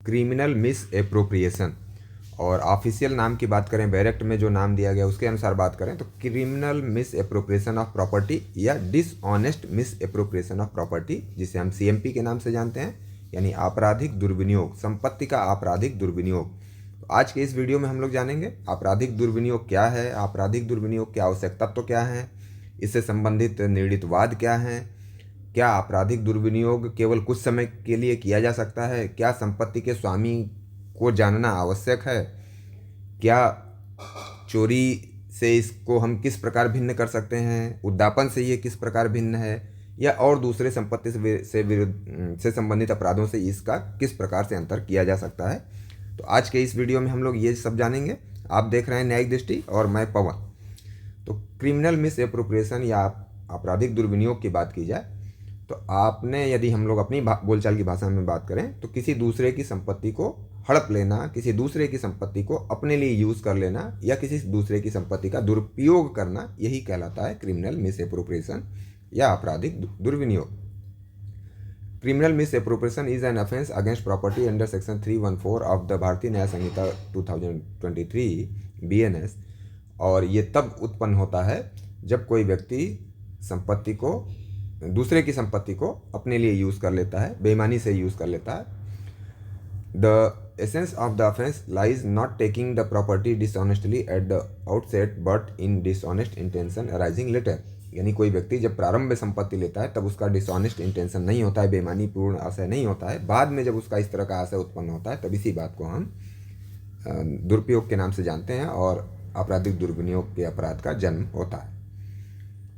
Criminal miss appropriation, और official नाम की बात करें, बैरेक्ट में जो नाम दिया गया उसके अनुसार बात करें तो criminal miss appropriation of property या dishonest misappropriation of property, जिसे हम सीएमपी के नाम से जानते हैं, यानी आपराधिक दुर्विनियोग, संपत्ति का आपराधिक दुर्विनियोग। तो आज के इस वीडियो में हम लोग जानेंगे आपराधिक दुर्विनियोग क्या है, आपराधिक दुर्विनियोग के आवश्यक तत्व क्या हैं, इससे संबंधित निर्णीत वाद क्या हैं, क्या आपराधिक दुर्विनियोग केवल कुछ समय के लिए किया जा सकता है, क्या संपत्ति के स्वामी को जानना आवश्यक है, क्या चोरी से इसको हम किस प्रकार भिन्न कर सकते हैं, उद्यापन से ये किस प्रकार भिन्न है, या और दूसरे संपत्ति से संबंधित अपराधों से इसका किस प्रकार से अंतर किया जा सकता है। तो आज के इस वीडियो में हम लोग ये सब जानेंगे। आप देख रहे हैं न्यायिक दृष्टि और मैं पवन। तो क्रिमिनल मिस एप्रोप्रिएशन या आपराधिक दुर्विनियोग की बात की जाए तो आपने, यदि हम लोग अपनी बोलचाल की भाषा में बात करें तो किसी दूसरे की संपत्ति को हड़प लेना, किसी दूसरे की संपत्ति को अपने लिए यूज़ कर लेना या किसी दूसरे की संपत्ति का दुरुपयोग करना, यही कहलाता है क्रिमिनल मिस एप्रोप्रिएशन या आपराधिक दुर्विनियोग। Criminal miss appropriation is an offence against property under section 314 of the Bharatiya Nyaya Samhita 2023 BNS, और ये तब उत्पन्न होता है जब कोई व्यक्ति संपत्ति को, दूसरे की संपत्ति को अपने लिए यूज़ कर लेता है, बेईमानी से यूज़ कर लेता है। The essence of the offence lies not taking the property dishonestly at the outset but in dishonest intention arising later, यानी कोई व्यक्ति जब प्रारंभ में संपत्ति लेता है तब उसका डिसऑनेस्ट इंटेंशन नहीं होता है, बेईमानी पूर्ण आशय नहीं होता है, बाद में जब उसका इस तरह का आशय उत्पन्न होता है तब इसी बात को हम दुरुपयोग के नाम से जानते हैं और आपराधिक दुर्विनियोग के अपराध का जन्म होता है।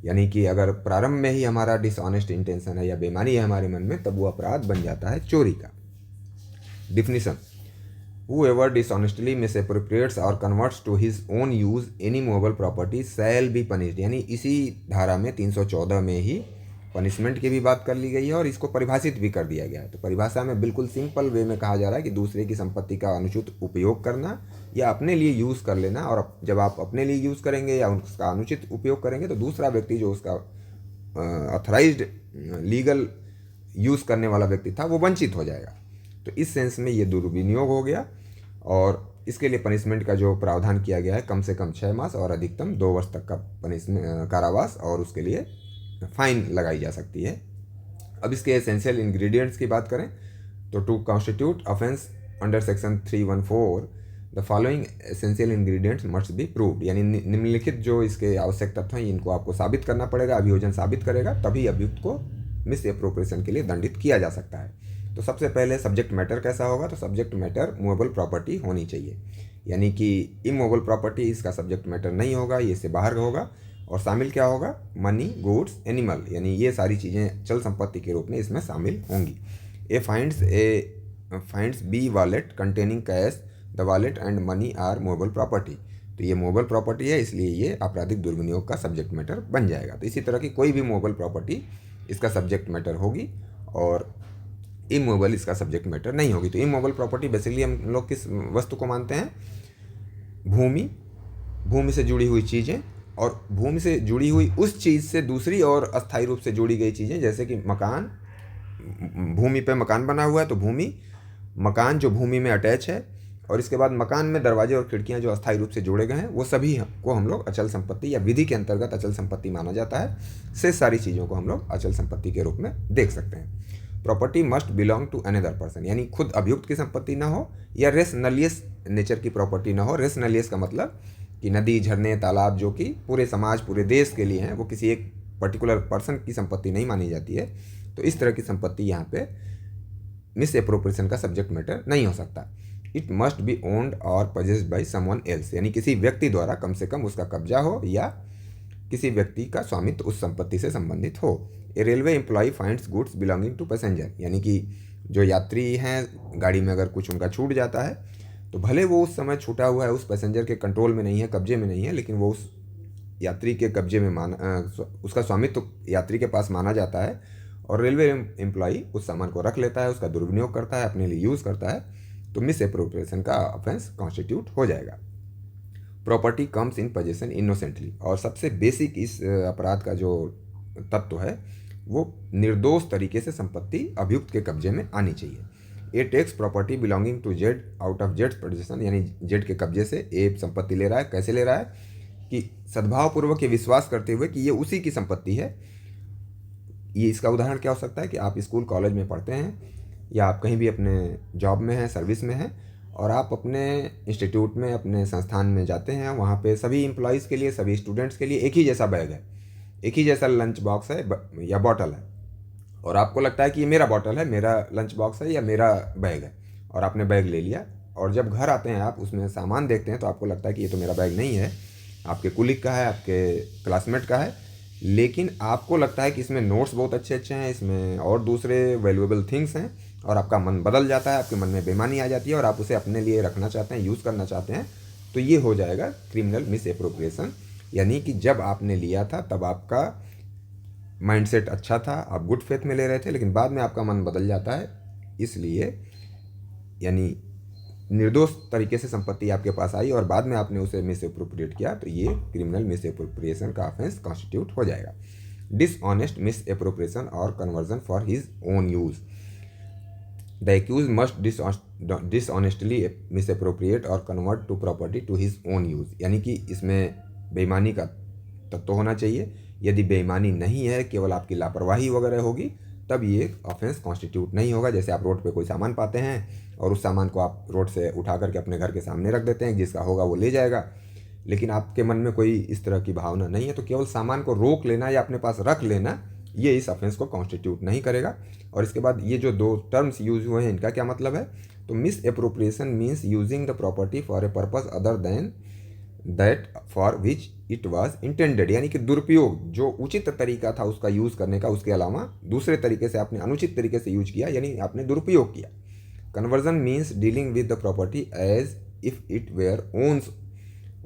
यानी कि अगर प्रारंभ में ही हमारा डिसऑनेस्ट इंटेंशन है या बेईमानी है हमारे मन में, तब वो अपराध बन जाता है चोरी का। Definition: whoever dishonestly misappropriates or converts to his own use any movable property shall be punished, यानी इसी धारा में 314 में ही पनिशमेंट की भी बात कर ली गई है और इसको परिभाषित भी कर दिया गया है। तो परिभाषा में बिल्कुल सिंपल वे में कहा जा रहा है कि दूसरे की संपत्ति का अनुचित उपयोग करना या अपने लिए यूज़ कर लेना, और जब आप अपने लिए यूज़ करेंगे या उसका अनुचित उपयोग करेंगे तो दूसरा व्यक्ति जो उसका ऑथराइज्ड लीगल यूज़ करने वाला व्यक्ति था वो वंचित हो जाएगा। तो इस सेंस में ये दुर्विनियोग हो गया, और इसके लिए पनिशमेंट का जो प्रावधान किया गया है कम से कम 6 मास और अधिकतम 2 वर्ष तक का पनिशमेंट कारावास, और उसके लिए फाइन लगाई जा सकती है। अब इसके एसेंशियल इंग्रेडिएंट्स की बात करें तो to constitute offence under section 314 the following essential ingredients must be proved, यानी निम्नलिखित जो इसके आवश्यक तत्व हैं इनको आपको साबित करना पड़ेगा, अभियोजन साबित करेगा, तभी अभियुक्त को मिस एप्रोप्रिएशन के लिए दंडित किया जा सकता है। तो सबसे पहले सब्जेक्ट मैटर कैसा होगा, तो सब्जेक्ट मैटर मूवेबल प्रॉपर्टी होनी चाहिए, यानी कि इमूवेबल प्रॉपर्टी इसका सब्जेक्ट मैटर नहीं होगा, ये से बाहर होगा। और शामिल क्या होगा, मनी, गुड्स, एनिमल, यानी ये सारी चीज़ें चल संपत्ति के रूप में इसमें शामिल होंगी। A finds B wallet containing cash, the wallet and money are movable property, तो ये मूवेबल प्रॉपर्टी है, इसलिए ये आपराधिक दुर्विनियोग का सब्जेक्ट मैटर बन जाएगा। तो इसी तरह की कोई भी मूवेबल प्रॉपर्टी इसका सब्जेक्ट मैटर होगी और इमूवेबल इसका सब्जेक्ट मैटर नहीं होगी। तो इमूवेबल प्रॉपर्टी बेसिकली हम लोग किस वस्तु को मानते हैं, भूमि से जुड़ी हुई चीज़ें, और भूमि से जुड़ी हुई उस चीज़ से दूसरी और अस्थायी रूप से जुड़ी गई चीज़ें, जैसे कि मकान, भूमि पे मकान बना हुआ है तो भूमि, मकान जो भूमि में अटैच है, और इसके बाद मकान में दरवाजे और खिड़कियां जो अस्थायी रूप से जोड़े गए हैं, वो सभी को हम लोग अचल संपत्ति या विधि के अंतर्गत अचल संपत्ति माना जाता है। से सारी चीज़ों को हम लोग अचल संपत्ति के रूप में देख सकते हैं। Property must belong to another person, यानी खुद अभियुक्त की संपत्ति ना हो या रेस नलियस नेचर की प्रॉपर्टी ना हो। रेस नलियस का मतलब कि नदी, झरने, तालाब जो कि पूरे समाज, पूरे देश के लिए हैं, वो किसी एक पर्टिकुलर पर्सन की संपत्ति नहीं मानी जाती है। तो इस तरह की संपत्ति यहाँ पे मिस एप्रोप्रिएशन का सब्जेक्ट मैटर नहीं हो सकता। इट मस्ट बी ओन्ड और पजेस्ड बाई समवन एल्स, यानी किसी व्यक्ति द्वारा कम से कम उसका कब्जा हो या किसी व्यक्ति का स्वामित्व उस संपत्ति से संबंधित हो। A railway employee finds goods belonging to passenger, यानी कि जो यात्री हैं गाड़ी में अगर कुछ उनका छूट जाता है तो भले वो उस समय छूटा हुआ है उस पैसेंजर के कंट्रोल में नहीं है, कब्जे में नहीं है, लेकिन वो उस यात्री के कब्जे में उसका स्वामित्व यात्री के पास माना जाता है, और रेलवे एम्प्लॉय उस सामान को रख लेता है, उसका दुरुपयोग करता है, अपने लिए यूज़ करता है, तो मिस एप्रोप्रिएशन का ऑफेंस कॉन्स्टिट्यूट हो जाएगा। Property comes in possession innocently, और सबसे बेसिक इस अपराध का जो तत्व है वो निर्दोष तरीके से संपत्ति अभियुक्त के कब्जे में आनी चाहिए। A takes property belonging to Z out of Z position, यानी जेड के कब्जे से ए संपत्ति ले रहा है। कैसे ले रहा है कि सद्भावपूर्वक ये विश्वास करते हुए कि ये उसी की संपत्ति है। ये इसका उदाहरण क्या हो सकता है कि आप स्कूल कॉलेज में पढ़ते हैं या आप कहीं भी अपने जॉब में हैं, सर्विस में हैं, और आप अपने इंस्टीट्यूट में, अपने संस्थान में जाते हैं। वहाँ पे सभी एम्प्लॉयज़ के लिए, सभी स्टूडेंट्स के लिए एक ही जैसा बैग है, एक ही जैसा लंच बॉक्स है या बॉटल है, और आपको लगता है कि ये मेरा बॉटल है, मेरा लंच बॉक्स है या मेरा बैग है, और आपने बैग ले लिया। और जब घर आते हैं आप उसमें सामान देखते हैं तो आपको लगता है कि ये तो मेरा बैग नहीं है, आपके कुलीग का है, आपके क्लासमेट का है, लेकिन आपको लगता है कि इसमें नोट्स बहुत अच्छे अच्छे हैं, इसमें और दूसरे वैल्यूएबल थिंग्स हैं, और आपका मन बदल जाता है, आपके मन में बेईमानी आ जाती है और आप उसे अपने लिए रखना चाहते हैं, यूज़ करना चाहते हैं। तो ये हो जाएगा क्रिमिनल मिस एप्रोप्रिएशन। यानी कि जब आपने लिया था तब आपका माइंडसेट अच्छा था, आप गुड फेथ में ले रहे थे, लेकिन बाद में आपका मन बदल जाता है, इसलिए यानी निर्दोष तरीके से संपत्ति आपके पास आई और बाद में आपने उसे मिस एप्रोप्रिएट किया, तो ये क्रिमिनल मिस एप्रोप्रिएशन का ऑफेंस कॉन्स्टिट्यूट हो जाएगा। डिसऑनेस्ट मिस एप्रोप्रिएशन और conversion for his own use, the accused must dishonestly misappropriate और convert to property to his own use, यानी कि इसमें बेईमानी का तत्व होना चाहिए। यदि बेईमानी नहीं है, केवल आपकी लापरवाही वगैरह होगी, तब ये ऑफेंस कॉन्स्टिट्यूट नहीं होगा। जैसे आप रोड पे कोई सामान पाते हैं और उस सामान को आप रोड से उठा करके अपने घर के सामने रख देते हैं, जिसका होगा वो ले जाएगा, लेकिन आपके मन में कोई इस तरह की भावना नहीं है, तो केवल सामान को रोक लेना या अपने पास रख लेना ये इस ऑफेंस को कॉन्स्टिट्यूट नहीं करेगा। और इसके बाद ये जो दो टर्म्स यूज हुए हैं, इनका क्या मतलब है? तो miss appropriation means using the property for a purpose other than that for which it was intended, यानी कि दुरुपयोग, जो उचित तरीका था उसका यूज़ करने का, उसके अलावा दूसरे तरीके से आपने अनुचित तरीके से यूज किया, यानी आपने दुरुपयोग किया। Conversion means dealing with the property as if it were owns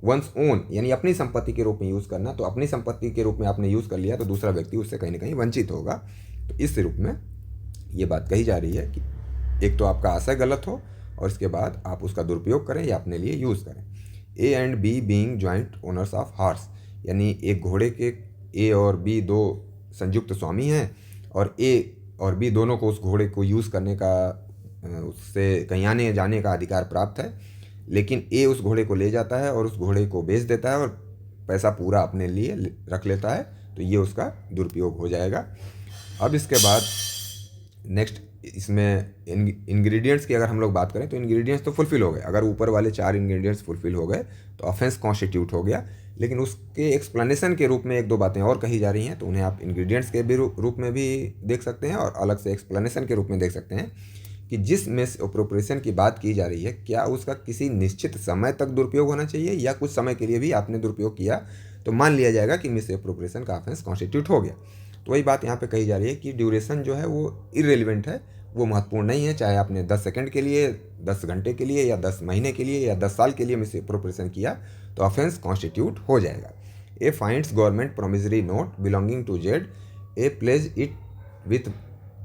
one's own, यानी अपनी संपत्ति के रूप में यूज़ करना। तो अपनी संपत्ति के रूप में आपने यूज़ कर लिया तो दूसरा व्यक्ति उससे कहीं ना कहीं वंचित होगा। तो इस रूप में ये बात कही जा रही है कि एक तो आपका आशय गलत हो और इसके बाद आप उसका दुरुपयोग करें या अपने लिए यूज़ करें। A and B being joint owners of horse, यानी एक घोड़े के ए और बी दो संयुक्त स्वामी हैं और ए और बी दोनों को उस घोड़े को यूज़ करने का, उससे कहीं आने जाने का अधिकार प्राप्त है, लेकिन ए उस घोड़े को ले जाता है और उस घोड़े को बेच देता है और पैसा पूरा अपने लिए रख लेता है, तो ये उसका दुरुपयोग हो जाएगा। अब इसके बाद नेक्स्ट इसमें इंग्रेडिएंट्स की अगर हम लोग बात करें तो इंग्रेडिएंट्स तो फुलफिल हो गए। अगर ऊपर वाले 4 इंग्रेडिएंट्स फुलफिल हो गए तो ऑफेंस कॉन्स्टिट्यूट हो गया, लेकिन उसके एक्सप्लेनेशन के रूप में एक दो बातें और कही जा रही हैं, तो उन्हें आप इंग्रेडिएंट्स के भी रूप में भी देख सकते हैं और अलग से एक्सप्लेनेशन के रूप में देख सकते हैं कि जिस मिस एप्रोप्रिएशन की बात की जा रही है, क्या उसका किसी निश्चित समय तक दुरुपयोग होना चाहिए या कुछ समय के लिए भी आपने दुरुपयोग किया तो मान लिया जाएगा कि मिस एप्रोप्रिएशन का ऑफेंस कॉन्स्टिट्यूट हो गया। तो वही बात यहाँ पे कही जा रही है कि ड्यूरेशन जो है वो इररिलेवेंट है, वो महत्वपूर्ण नहीं है। चाहे आपने 10 सेकंड के लिए, 10 घंटे के लिए या 10 महीने के लिए या 10 साल के लिए मिस एप्रोप्रिएशन किया तो ऑफेंस कॉन्स्टिट्यूट हो जाएगा। A finds government promissory note belonging to Z, A pledge it with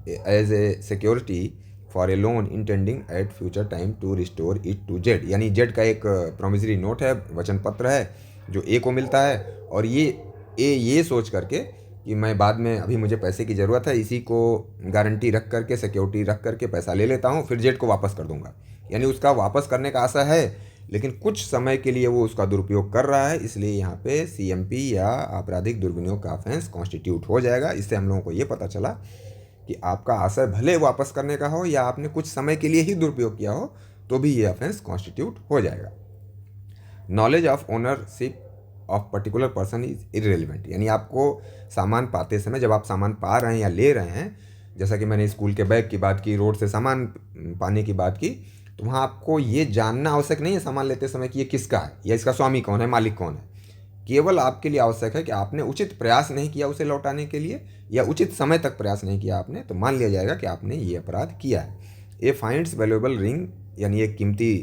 as a security for a loan intending at future time to restore it to Z, यानी Z का एक promissory note है, वचन पत्र है जो ए को मिलता है, और ये सोच करके कि मैं बाद में, अभी मुझे पैसे की ज़रूरत है, इसी को गारंटी रख करके, सिक्योरिटी रख करके पैसा ले लेता हूँ, फिर जेड को वापस कर दूंगा। यानी उसका वापस करने का आशा है, लेकिन कुछ समय के लिए वो उसका दुरुपयोग कर रहा है, इसलिए यहाँ पे सीएमपी या आपराधिक दुर्विनियोग का ऑफेंस कॉन्स्टिट्यूट हो जाएगा। इससे हम लोगों को ये पता चला कि आपका आशय भले वापस करने का हो या आपने कुछ समय के लिए ही दुरुपयोग किया हो, तो भी ये ऑफेंस कॉन्स्टिट्यूट हो जाएगा। Knowledge of ownership of particular person is irrelevant, यानी आपको सामान पाते समय, जब आप सामान पा रहे हैं या ले रहे हैं, जैसा कि मैंने स्कूल के बैग की बात की, रोड से सामान पाने की बात की, तो वहाँ आपको ये जानना आवश्यक नहीं है सामान लेते समय कि ये किसका है या इसका स्वामी कौन है, मालिक कौन है। केवल आपके लिए आवश्यक है कि आपने उचित प्रयास नहीं किया उसे लौटाने के लिए या उचित समय तक प्रयास नहीं किया आपने, तो मान लिया जाएगा कि आपने ये अपराध किया है। ए फाइंड्स वैल्यूएबल रिंग, यानी एक कीमती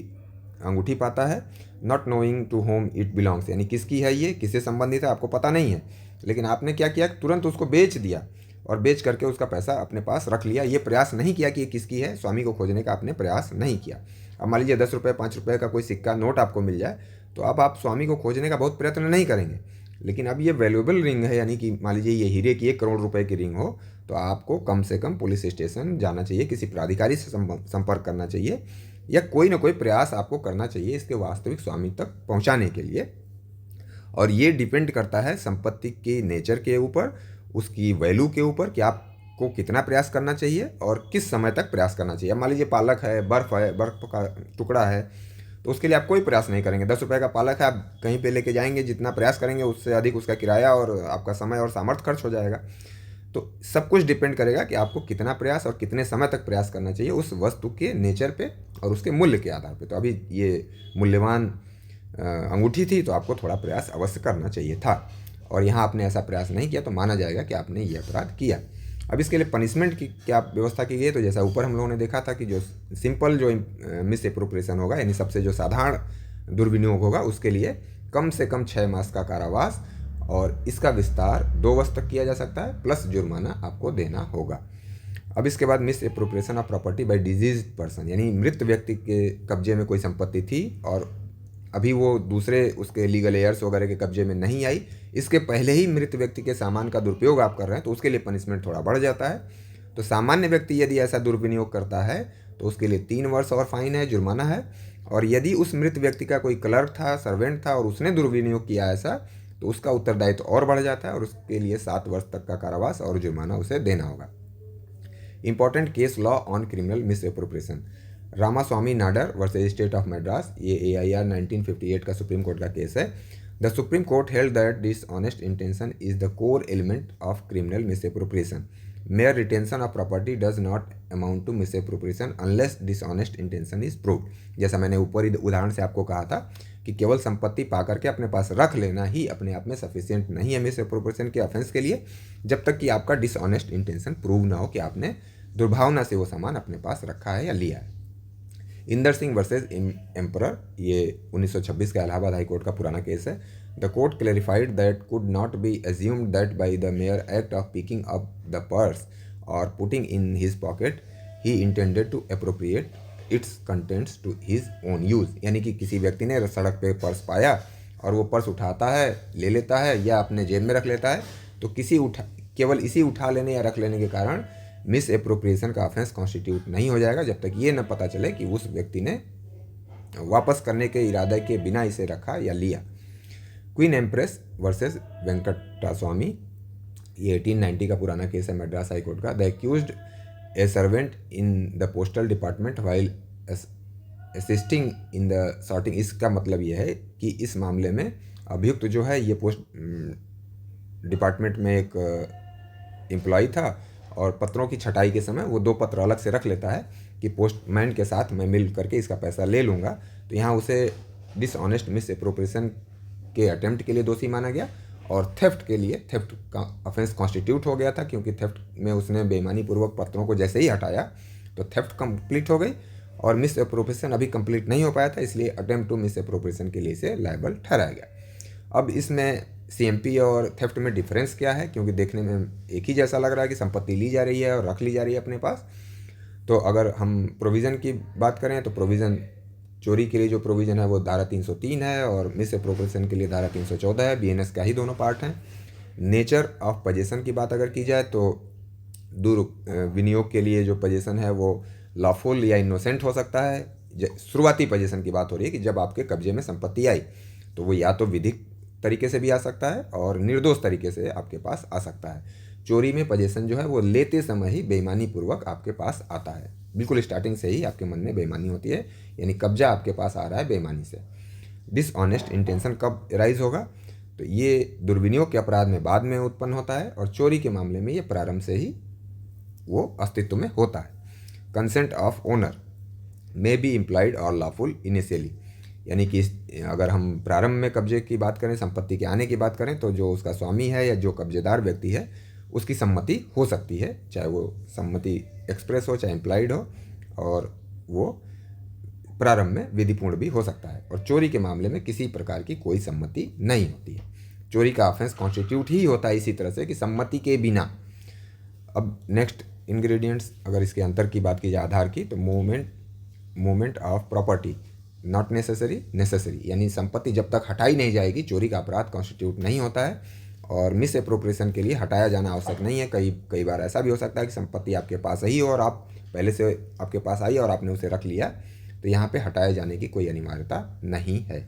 अंगूठी पाता है, not knowing to whom it belongs, यानी किसकी है ये, किससे संबंधित है आपको पता नहीं है, लेकिन आपने क्या किया, तुरंत उसको बेच दिया और बेच करके उसका पैसा अपने पास रख लिया। ये प्रयास नहीं किया कि ये किसकी है, स्वामी को खोजने का आपने प्रयास नहीं किया। अब मान लीजिए 10 रुपये 5 रुपये का कोई सिक्का नोट आपको मिल जाए, तो अब आप स्वामी को खोजने का बहुत प्रयत्न नहीं करेंगे, लेकिन अब ये वैल्यूएबल रिंग है, यानी कि मान लीजिए ये हीरे की 1 करोड़ रुपए की रिंग हो, तो आपको कम से कम पुलिस स्टेशन जाना चाहिए, किसी प्राधिकारी से संपर्क करना चाहिए, या कोई ना कोई प्रयास आपको करना चाहिए इसके वास्तविक स्वामी तक पहुंचाने के लिए। और ये डिपेंड करता है संपत्ति के नेचर के ऊपर, उसकी वैल्यू के ऊपर, कि आपको कितना प्रयास करना चाहिए और किस समय तक प्रयास करना चाहिए। मान लीजिए पालक है, बर्फ़ का टुकड़ा है, तो उसके लिए आप कोई प्रयास नहीं करेंगे। 10 रुपये का पालक है, आप कहीं पे लेके जाएंगे, जितना प्रयास करेंगे उससे अधिक उसका किराया और आपका समय और सामर्थ्य खर्च हो जाएगा। तो सब कुछ डिपेंड करेगा कि आपको कितना प्रयास और कितने समय तक प्रयास करना चाहिए उस वस्तु के नेचर पे और उसके मूल्य के आधार पे। तो अभी ये मूल्यवान अंगूठी थी, तो आपको थोड़ा प्रयास अवश्य करना चाहिए था, और यहाँ आपने ऐसा प्रयास नहीं किया तो माना जाएगा कि आपने ये अपराध किया। अब इसके लिए पनिशमेंट की क्या व्यवस्था की गई है, तो जैसा ऊपर हम लोगों ने देखा था कि जो सिंपल जो मिस एप्रोप्रिएशन होगा, यानी सबसे जो साधारण दुर्विनियोग होगा, उसके लिए कम से कम 6 मास का कारावास, और इसका विस्तार 2 वर्ष तक किया जा सकता है, प्लस जुर्माना आपको देना होगा। अब इसके बाद miss appropriation of property bye disease person, यानी मृत व्यक्ति के कब्जे में कोई संपत्ति थी और अभी वो दूसरे उसके लीगल एयर्स वगैरह के कब्जे में नहीं आई, इसके पहले ही मृत व्यक्ति के सामान का दुरुपयोग आप कर रहे हैं, तो उसके लिए पनिशमेंट थोड़ा बढ़ जाता है। तो सामान्य व्यक्ति यदि ऐसा दुर्विनियोग करता है तो उसके लिए 3 वर्ष और फाइन है, जुर्माना है। और यदि उस मृत व्यक्ति का कोई क्लर्क था, सर्वेंट था, और उसने दुर्विनियोग किया ऐसा, तो उसका उत्तरदायित्व और बढ़ जाता है और उसके लिए 7 वर्ष तक का कारावास और जुर्माना उसे देना होगा। Important case law on criminal miss appropriation, Ramaswami Nadar versus state of Madras, ये AIR 1958 का सुप्रीम कोर्ट का केस है। The supreme court held that dishonest intention is the core element of criminal misappropriation. Mere retention of property does not amount to misappropriation unless dishonest intention is proved. जैसा मैंने ऊपर ही उदाहरण से आपको कहा था कि केवल संपत्ति पा करके अपने पास रख लेना ही अपने आप में सफिशिएंट नहीं है मिसएप्रोप्रिएशन के ऑफेंस के लिए, जब तक कि आपका डिसऑनेस्ट इंटेंशन प्रूव ना हो कि आपने दुर्भावना से वो सामान अपने पास रखा है या लिया है। इंदर सिंह वर्सेज एम्परर, ये 1926 का इलाहाबाद हाई कोर्ट का पुराना केस है। The court clarified that could not be assumed that by the mere act of picking up the purse और putting in his pocket he intended to appropriate its contents to his own use. यानी कि किसी व्यक्ति ने सड़क पे purse पाया और वो पर्स उठाता है, ले लेता है या अपने जेब में रख लेता है, तो केवल इसी उठा लेने या रख लेने के कारण मिस एप्रोप्रिएशन का ऑफेंस कॉन्स्टिट्यूट नहीं हो जाएगा, जब तक ये न पता चले कि उस व्यक्ति ने वापस करने के इरादे के बिना इसे रखा या लिया। क्वीन एम्प्रेस वर्सेस वेंकटास्वामी, ये 1890 का पुराना केस है मद्रास हाई कोर्ट का। The accused A servant in the postal department while assisting in the sorting. इसका मतलब ये है कि इस मामले में अभियुक्त जो है ये पोस्ट डिपार्टमेंट में एक एम्प्लॉय था और पत्रों की छटाई के समय वो 2 पत्र अलग से रख लेता है कि पोस्टमैन के साथ मैं मिल करके इसका पैसा ले लूँगा। तो यहाँ उसे डिसऑनेस्ट मिस एप्रोप्रिएशन के अटेम्प्ट के लिए दोषी माना गया और थेफ्ट के लिए, थेफ्ट का ऑफेंस कॉन्स्टिट्यूट हो गया था, क्योंकि थेफ्ट में उसने बेईमानी पूर्वक पत्रों को जैसे ही हटाया तो थेफ्ट कंप्लीट हो गई और मिस एप्रोप्रिएशन अभी कंप्लीट नहीं हो पाया था, इसलिए अटेम्प्ट टू मिस एप्रोप्रिएशन के लिए इसे लायबल ठहराया गया। अब इसमें CMP और थेफ्ट में डिफरेंस क्या है, क्योंकि देखने में एक ही जैसा लग रहा है कि संपत्ति ली जा रही है और रख ली जा रही है अपने पास। तो अगर हम प्रोविज़न की बात करें तो प्रोविज़न, चोरी के लिए जो प्रोविज़न है वो धारा 303 है और मिस एप्रोप्रिएशन के लिए धारा 314 है। BNS का ही दोनों पार्ट हैं। नेचर ऑफ पजेशन की बात अगर की जाए तो दुर्विनियोग के लिए जो पजेशन है वो लॉफुल या इनोसेंट हो सकता है। शुरुआती पजेशन की बात हो रही है कि जब आपके कब्जे में संपत्ति आई तो वो या तो विधिक तरीके से भी आ सकता है और निर्दोष तरीके से आपके पास आ सकता है। चोरी में पजेशन जो है वो लेते समय ही बेईमानी पूर्वक आपके पास आता है, बिल्कुल स्टार्टिंग से ही आपके मन में बेईमानी होती है, यानी कब्जा आपके पास आ रहा है बेईमानी से। डिसऑनेस्ट इंटेंशन कब राइज होगा, तो ये दुर्विनियोग के अपराध में बाद में उत्पन्न होता है और चोरी के मामले में ये प्रारंभ से ही वो अस्तित्व में होता है। Consent of owner may be implied और लॉफुल इनिशियली, यानी कि अगर हम प्रारंभ में कब्जे की बात करें, संपत्ति के आने की बात करें, तो जो उसका स्वामी है या जो कब्जेदार व्यक्ति है उसकी सम्मति हो सकती है, चाहे वो सम्मति एक्सप्रेस हो चाहे इम्प्लाइड हो, और वो प्रारंभ में विधिपूर्ण भी हो सकता है। और चोरी के मामले में किसी प्रकार की कोई सम्मति नहीं होती है। चोरी का ऑफेंस कॉन्स्टिट्यूट ही होता है इसी तरह से कि सम्मति के बिना। अब नेक्स्ट इंग्रेडिएंट्स, अगर इसके अंतर की बात की जाए आधार की, तो movement of property, not necessary, necessary, यानी संपत्ति जब तक हटाई नहीं जाएगी चोरी का अपराध कॉन्स्टिट्यूट नहीं होता है। और मिस एप्रोप्रिएशन के लिए हटाया जाना आवश्यक नहीं है। कई बार ऐसा भी हो सकता है कि संपत्ति आपके पास ही हो और आप पहले से आपके पास आई और आपने उसे रख लिया, तो यहाँ पे हटाए जाने की कोई अनिवार्यता नहीं है।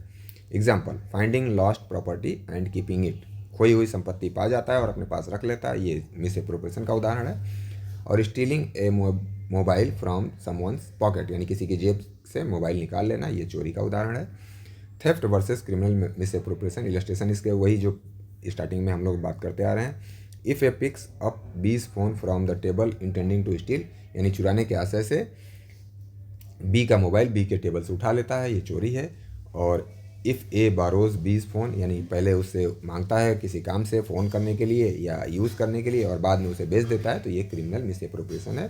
Example, finding lost property and keeping it, खोई हुई संपत्ति पा जाता है और अपने पास रख लेता है, ये मिस एप्रोप्रिएशन का उदाहरण है। और stealing A mobile from someone's pocket, यानी किसी की जेब से मोबाइल निकाल लेना, ये चोरी का उदाहरण है। Theft versus criminal miss appropriation, illustration इसके वही जो स्टार्टिंग में हम लोग बात करते आ रहे हैं। If A picks up B's phone from the table intending to steal, यानी चुराने के आशय से बी का मोबाइल बी के टेबल से उठा लेता है, ये चोरी है। और इफ़ ए बारोज बीज फ़ोन, यानी पहले उससे मांगता है किसी काम से फ़ोन करने के लिए या यूज़ करने के लिए और बाद में उसे बेच देता है, तो ये क्रिमिनल मिस एप्रोप्रिएशन है।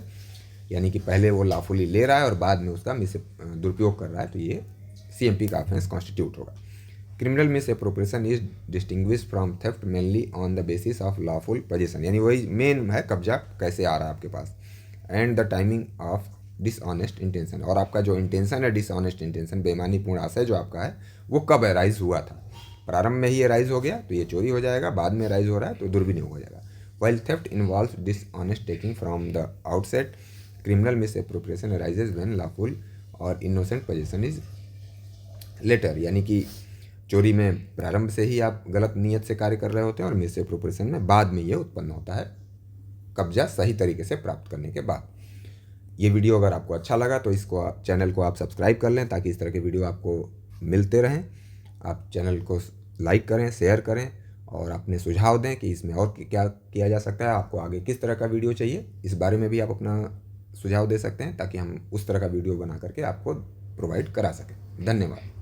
यानी कि पहले वो लॉफुली ले रहा है और बाद में उसका दुरुपयोग कर रहा है, तो ये CMP का ऑफेंस कॉन्स्टिट्यूट होगा। Criminal miss appropriation is distinguish from theft mainly on the basis of lawful position, यानी वही मेन है कब्जा कैसे आ रहा है आपके पास, and the timing of dishonest intention, और आपका जो इंटेंशन है डिसऑनेस्ट इंटेंशन, बेईमानीपूर्ण आशय जो आपका है वो कब एराइज हुआ था। प्रारंभ में ही एराइज हो गया तो ये चोरी हो जाएगा, बाद में एराइज हो रहा है तो दुर्विनियोग हो जाएगा। While theft involves dishonest taking from the outset, criminal miss appropriation arises when lawful और इनोसेंट पोजीशन इज लेटर, यानी कि चोरी में प्रारंभ से ही आप गलत नीयत से कार्य कर रहे होते हैं और मिस एप्रोप्रिएशन में बाद में ये उत्पन्न होता है, कब्जा सही तरीके से प्राप्त करने के बाद। ये वीडियो अगर आपको अच्छा लगा तो चैनल को आप सब्सक्राइब कर लें ताकि इस तरह के वीडियो आपको मिलते रहें। आप चैनल को लाइक करें, शेयर करें और अपने सुझाव दें कि इसमें और क्या किया जा सकता है, आपको आगे किस तरह का वीडियो चाहिए, इस बारे में भी आप अपना सुझाव दे सकते हैं ताकि हम उस तरह का वीडियो बना करके आपको प्रोवाइड करा सकें। धन्यवाद।